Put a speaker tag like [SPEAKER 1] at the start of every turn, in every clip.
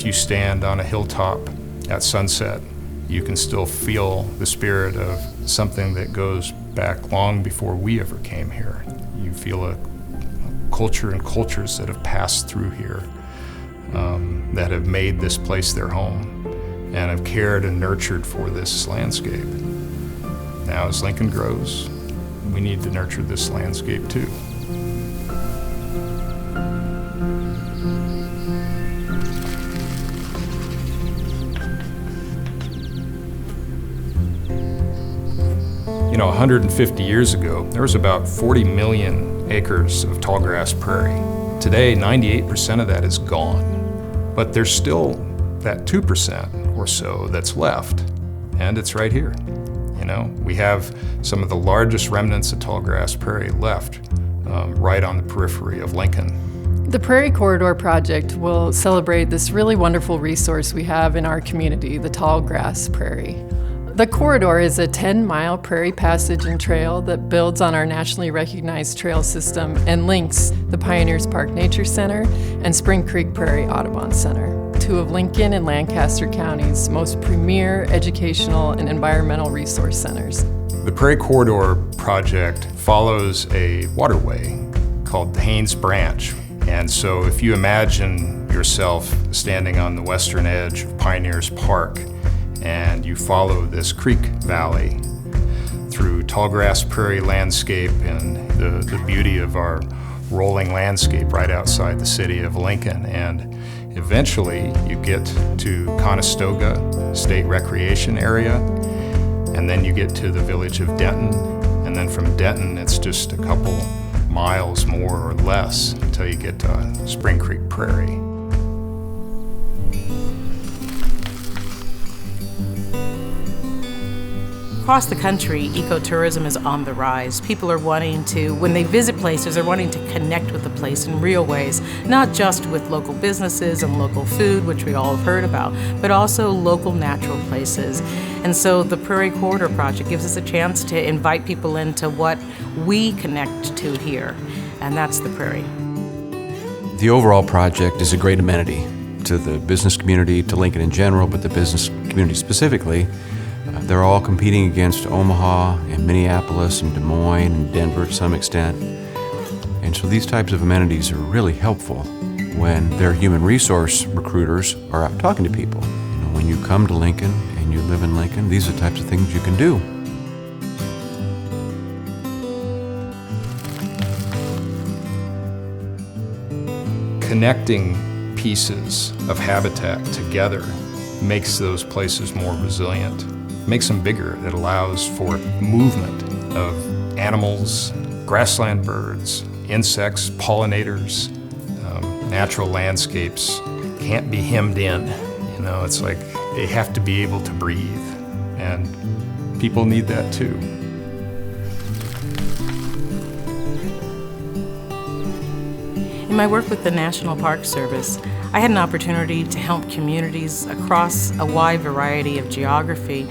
[SPEAKER 1] if you stand on a hilltop at sunset, you can still feel the spirit of something that goes back long before we ever came here. You feel a culture and cultures that have passed through here, that have made this place their home and have cared and nurtured for this landscape. Now as Lincoln grows, we need to nurture this landscape too. You know, 150 years ago, there was about 40 million acres of tallgrass prairie. Today, 98% of that is gone, but there's still that 2% or so that's left, and it's right here. You know, we have some of the largest remnants of tallgrass prairie left right on the periphery of Lincoln.
[SPEAKER 2] The Prairie Corridor project will celebrate this really wonderful resource we have in our community, the tallgrass prairie. The corridor is a 10-mile prairie passage and trail that builds on our nationally recognized trail system and links the Pioneers Park Nature Center and Spring Creek Prairie Audubon Center, two of Lincoln and Lancaster County's most premier educational and environmental resource centers.
[SPEAKER 1] The Prairie Corridor project follows a waterway called the Haines Branch. And so if you imagine yourself standing on the western edge of Pioneers Park, and you follow this creek valley through tallgrass prairie landscape and the beauty of our rolling landscape right outside the city of Lincoln. And eventually you get to Conestoga State Recreation Area, and then you get to the village of Denton. And then from Denton, it's just a couple miles more or less until you get to Spring Creek Prairie.
[SPEAKER 3] Across the country, ecotourism is on the rise. People are wanting to, when they visit places, they're wanting to connect with the place in real ways, not just with local businesses and local food, which we all have heard about, but also local natural places. And so the Prairie Corridor project gives us a chance to invite people into what we connect to here, and that's the prairie.
[SPEAKER 4] The overall project is a great amenity to the business community, to Lincoln in general, but the business community specifically. They're all competing against Omaha and Minneapolis and Des Moines and Denver to some extent. And so these types of amenities are really helpful when their human resource recruiters are out talking to people. You know, when you come to Lincoln and you live in Lincoln, these are the types of things you can do.
[SPEAKER 1] Connecting pieces of habitat together makes those places more resilient, makes them bigger. It allows for movement of animals, grassland birds, insects, pollinators. Natural landscapes can't be hemmed in. You know, it's like they have to be able to breathe, and people need that too.
[SPEAKER 3] In my work with the National Park Service, I had an opportunity to help communities across a wide variety of geography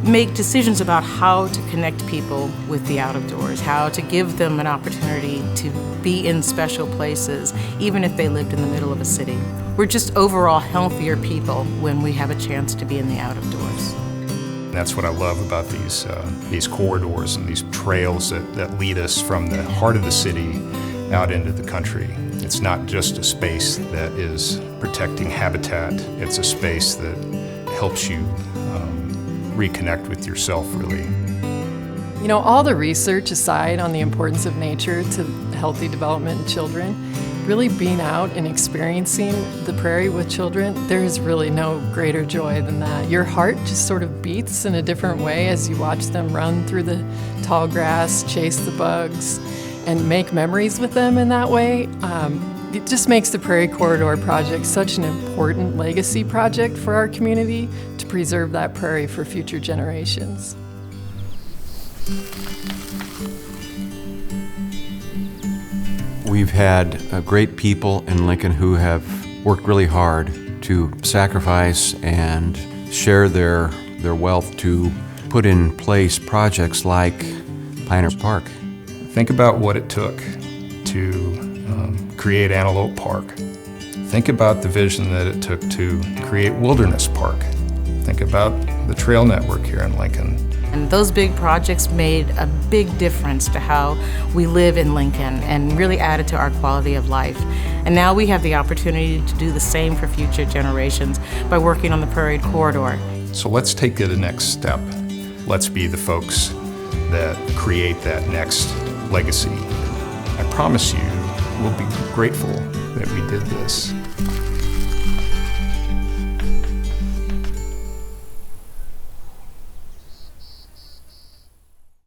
[SPEAKER 3] make decisions about how to connect people with the out-of-doors, how to give them an opportunity to be in special places, even if they lived in the middle of a city. We're just overall healthier people when we have a chance to be in the out-of-doors.
[SPEAKER 1] That's what I love about these corridors and these trails that lead us from the heart of the city out into the country. It's not just a space that is protecting habitat, it's a space that helps you reconnect with yourself, really.
[SPEAKER 2] You know, all the research aside on the importance of nature to healthy development in children, really being out and experiencing the prairie with children, there is really no greater joy than that. Your heart just sort of beats in a different way as you watch them run through the tall grass, chase the bugs, and make memories with them in that way. It just makes the Prairie Corridor project such an important legacy project for our community to preserve that prairie for future generations.
[SPEAKER 4] We've had great people in Lincoln who have worked really hard to sacrifice and share their wealth to put in place projects like Pioneers Park.
[SPEAKER 1] Think about what it took to create Antelope Park. Think about the vision that it took to create Wilderness Park. Think about the trail network here in Lincoln.
[SPEAKER 3] And those big projects made a big difference to how we live in Lincoln and really added to our quality of life. And now we have the opportunity to do the same for future generations by working on the Prairie Corridor.
[SPEAKER 1] So let's take it a next step. Let's be the folks that create that next legacy. I promise you, we'll be grateful that we did this.